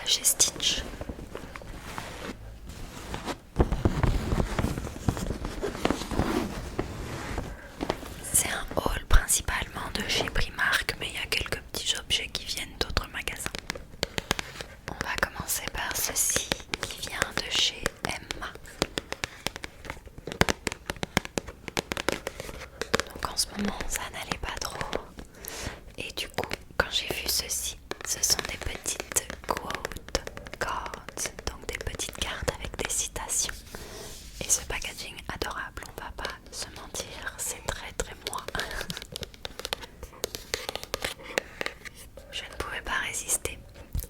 chez Stitch. C'est un haul principalement de chez Primark, mais il y a quelques petits objets qui viennent d'autres magasins. On va commencer par ceci qui vient de chez Emma. Donc en ce moment ça n'allait pas trop. Et du coup, quand j'ai vu ceci, ce sont des petites quote cards, donc des petites cartes avec des citations. Et ce packaging adorable, on va pas se mentir, c'est très très moi. Je ne pouvais pas résister.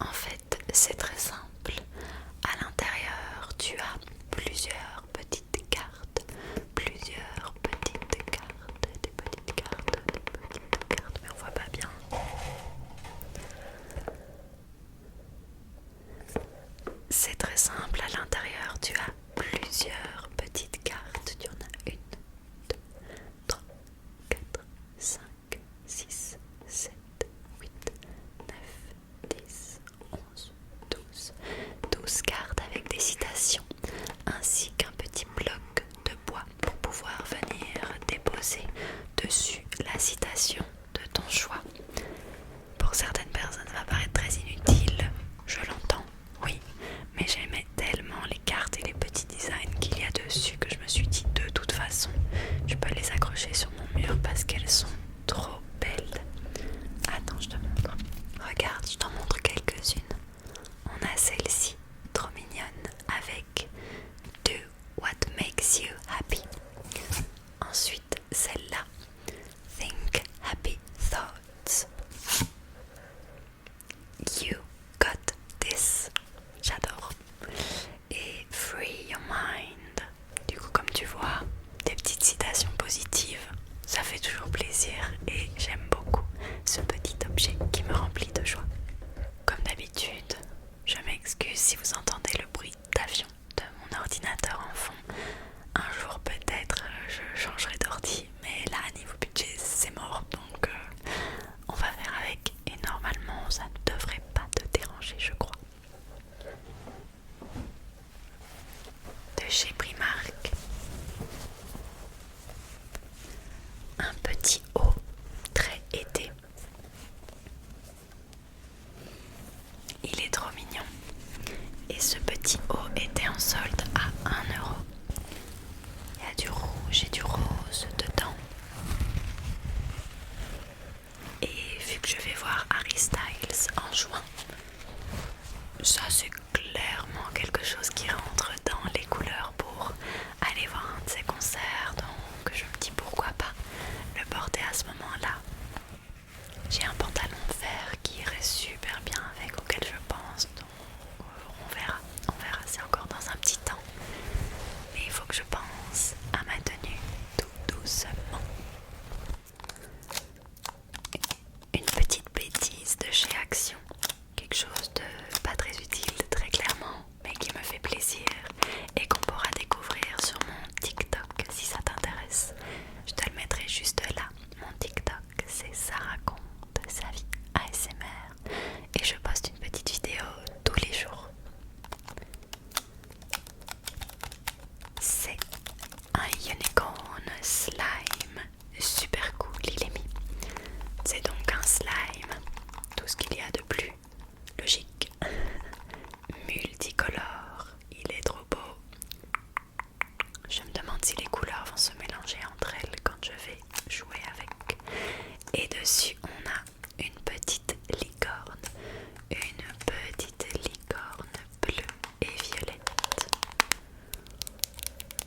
En fait, c'est très simple. À l'intérieur, tu as plusieurs petites cartes, plusieurs petites cartes, des petites cartes, des petites cartes, mais on voit pas bien. C'est très simple, à l'intérieur tu as plusieurs petites cartes. Tu en as 1, 2, 3, 4, 5, 6, 7, 8, 9, 10, 11, 12. 12 cartes avec des citations, ainsi qu'un petit bloc de bois pour pouvoir venir déposer dessus la citation de ton choix. Pour certaines personnes, ça va paraître très inutile, je l'entends, oui, mais j'aimais tellement les cartes et les petits designs qu'il y a dessus que je me suis dit de toute façon, je peux les accrocher sur mon mur parce qu'elles sont trop belles. Attends, je te montre. Regarde, je t'en montre quelques-unes. On a celle-ci, trop mignonne, avec Do what makes you happy. Ensuite, celle-là, Think happy thoughts. You got this. J'adore. Et free your mind. Du coup, comme tu vois, des petites citations positives, ça fait toujours plaisir et j'aime beaucoup ce petit objet qui me remplit de joie. Comme d'habitude, je m'excuse si vous entendez le bruit d'avion de mon ordinateur en fond. Un jour peut-être je changerai d'ordi, mais là niveau budget c'est mort, donc on va faire avec et normalement ça ne devrait pas te déranger, je crois. De chez Primark, un petit haut très été. Il est trop mignon. Et ce petit haut était en solde à 1 euro. Il y a du rouge et du rose dedans. Et vu que je vais voir Harry Styles en juin, ça c'est clairement quelque chose qui rentre dans les couleurs pour aller voir un de ses concerts. Donc je me dis pourquoi pas le porter à ce moment-là. J'ai un pantalon vert qui irait super bien avec, auquel je pense. Donc on verra, c'est encore dans un petit temps. Mais il faut que je pense à ma tenue tout doucement. Une petite bêtise de chez Action, quelque chose de pas très utile très clairement, mais qui me fait plaisir et qu'on pourra découvrir sur mon TikTok si ça t'intéresse. Je te le mettrai juste là. Mon TikTok, c'est Ça raconte sa vie ASMR et je poste une petite vidéo tous les jours. C'est un unicorn slime super cool, il est mis. C'est donc un slime, tout ce qu'il y a de plus logique, multicolore, il est trop beau. Je me demande si les couleurs vont se mélanger entre elles quand je vais jouer avec. Et dessus on a une petite licorne bleue et violette.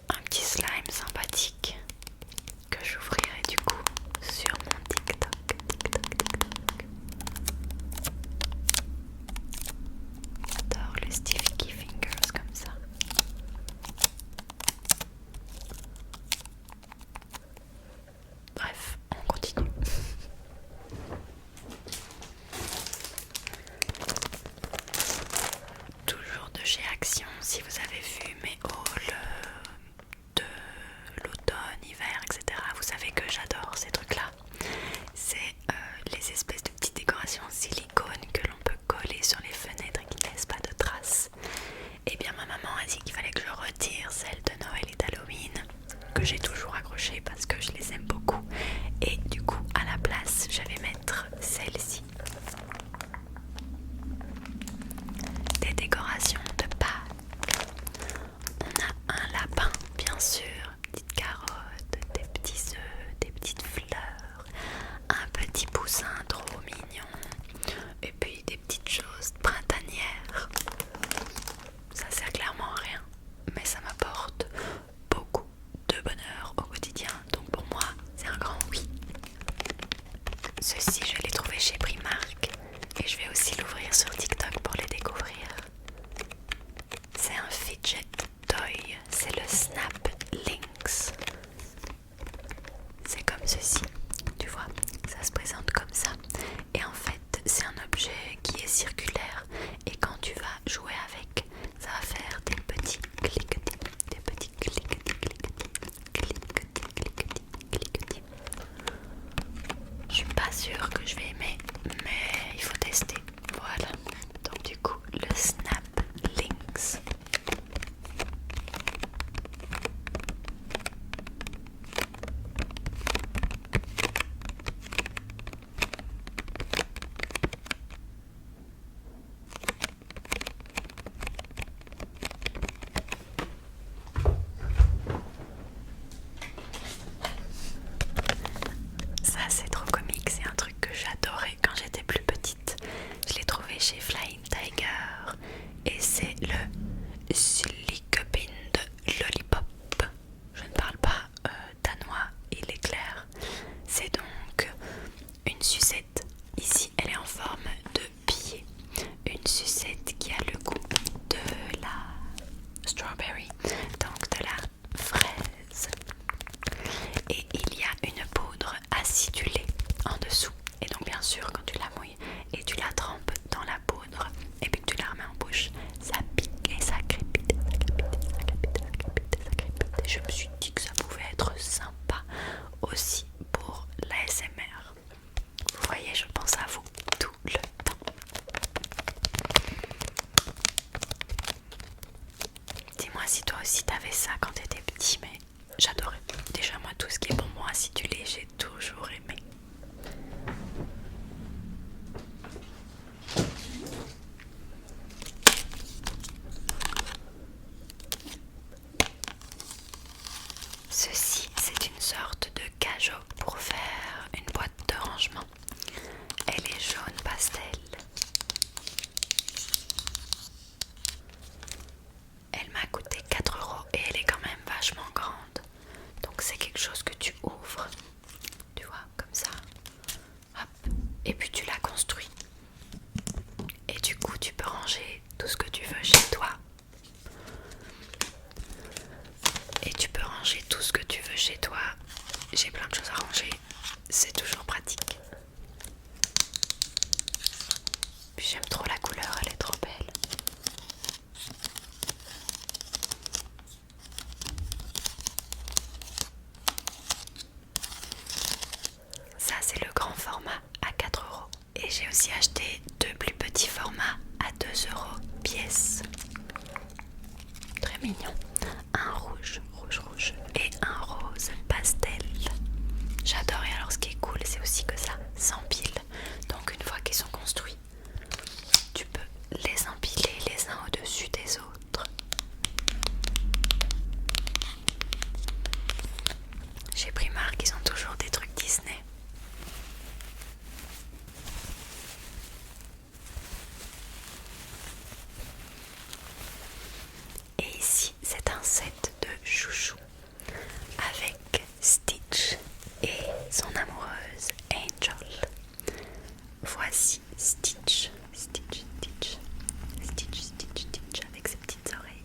Un petit slime sympathique que j'ouvrirai du coup sur mon TikTok. chez Primark et je vais aussi l'ouvrir sur TikTok pour les découvrir. C'est un fidget toy, c'est le Snap Lynx. C'est comme ceci, tu vois, ça se présente comme ça. Et en fait, c'est un objet qui est circulaire et quand tu vas jouer avec, ça va faire des petits cliquetis, des petits cliquetis, cliquetis. Je suis pas sûre que je vais aimer, mais il faut tester. Voilà, donc du coup, le Snap Lynx. Ça c'est trop comique, c'est un truc que j'adorais quand j'étais plus petite. Je l'ai trouvé chez Flying Tiger et c'est le Slickbind Lollipop. Je ne parle pas danois, il est clair. C'est donc une sucette. Ici elle est en forme de billet. Une sucette qui a le goût de la strawberry, donc de la fraise. Et il y a une poudre acidulée en dessous. Et donc bien sûr quand tu la mouilles et tu la trempes dans la poudre et puis que tu la remets en bouche, ça pique et ça crépite, ça crépite, ça crépite, ça crépite, ça crépite. Et je me suis dit que ça pouvait être sympa aussi pour l'ASMR. Vous voyez, je pense à vous tout le temps. Dis-moi si toi aussi t'avais ça quand t'étais petit, mais j'adorais. Déjà moi tout ce qui est bonbons acidulés, j'ai toujours aimé. Ceci, c'est une sorte de cajot pour faire une boîte de rangement. Elle est jaune pastel. Elle m'a coûté 4 € et elle est quand même vachement grande. Donc c'est quelque chose que tu ouvres, tu vois, comme ça. Hop. Et puis tu la construis. Et du coup tu peux ranger tout ce que tu veux chez toi. Et tu peux ranger tout ce que tu veux chez toi. J'ai plein de choses à ranger. C'est toujours pratique. Puis j'aime trop la couleur, elle est trop belle. Ça c'est le grand format à 4 €. Et j'ai aussi acheté deux plus petits formats à 2 € pièce. Très mignon. Un rouge et un rose pastel. J'adore. Et alors ce qui est cool, c'est aussi que ça s'empile. Donc une fois qu'ils sont construits, tu peux les empiler les uns au-dessus des autres. Chez Primark, ils ont toujours des trucs Disney. Et ici, c'est un set de chouchous avec Stitch et son amoureuse Angel. Voici Stitch, Stitch, Stitch, Stitch, Stitch, Stitch avec ses petites oreilles.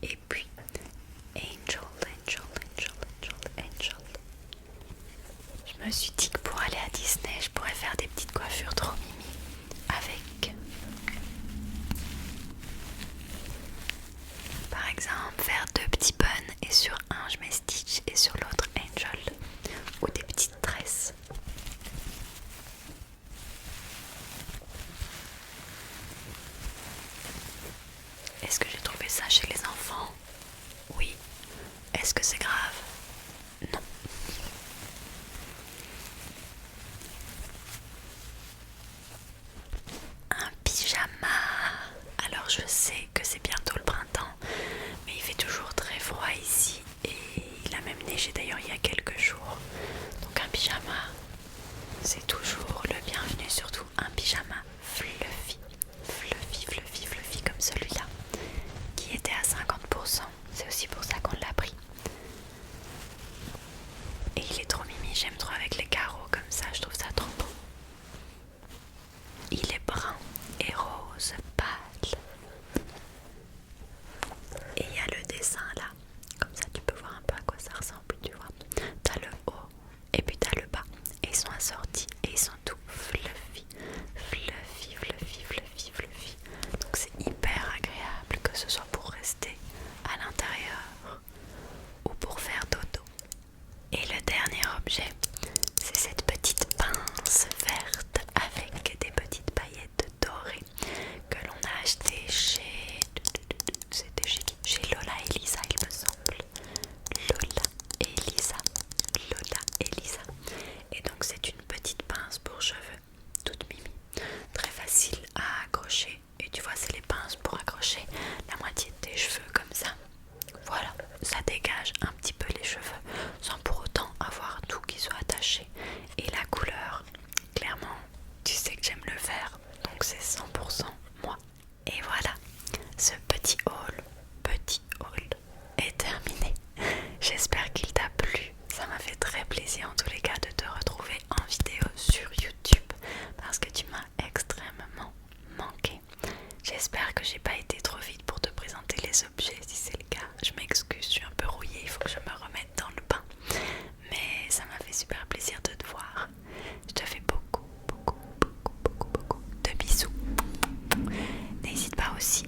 Et puis Angel, Angel, Angel, Angel, Angel. Je me suis dit que pour aller à Disney, je pourrais faire des petites coiffures trop mimi avec, par exemple, faire deux petits buns et sur un je mets Stitch et sur l'autre Angel, ou des petites tresses. Est-ce que j'ai trouvé ça chez les enfants? Oui. Est-ce que c'est grave? Non. Un pyjama. Alors je sais que c'est bientôt le printemps, mais il fait toujours très froid ici et il a même neigé d'ailleurs il y a quelques jours. Donc un pyjama, c'est toujours le bienvenu, surtout un pyjama fluffy, fluffy, fluffy, fluffy comme celui-là, qui était à 50%. C'est aussi pour ça qu'on l'a pris. aussi